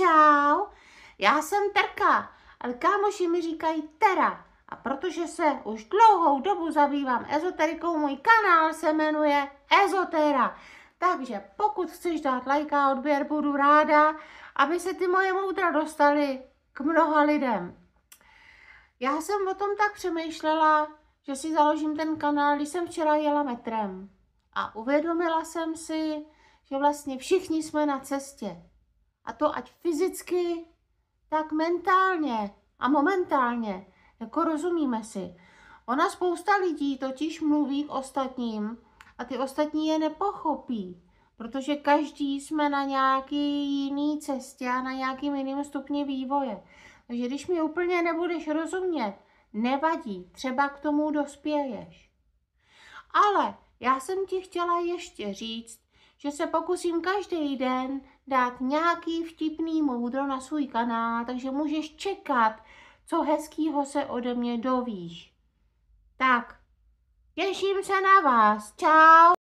Čau, já jsem Terka, ale kámoši mi říkají Tera. A protože se už dlouhou dobu zabývám ezoterikou, můj kanál se jmenuje Ezotera. Takže pokud chceš dát like a odběr, budu ráda, aby se ty moje moudra dostaly k mnoha lidem. Já jsem o tom tak přemýšlela, že si založím ten kanál, když jsem včera jela metrem. A uvědomila jsem si, že vlastně všichni jsme na cestě. A to ať fyzicky, tak mentálně a momentálně, jako rozumíme si. Ona spousta lidí totiž mluví k ostatním a ty ostatní je nepochopí, protože každý jsme na nějaký jiný cestě a na nějakým jiným stupni vývoje. Takže když mi úplně nebudeš rozumět, nevadí, třeba k tomu dospěješ. Ale já jsem ti chtěla ještě říct, že se pokusím každý den dát nějaký vtipný moudro na svůj kanál, takže můžeš čekat, co hezkýho se ode mě dovíš. Tak, těším se na vás. Čau!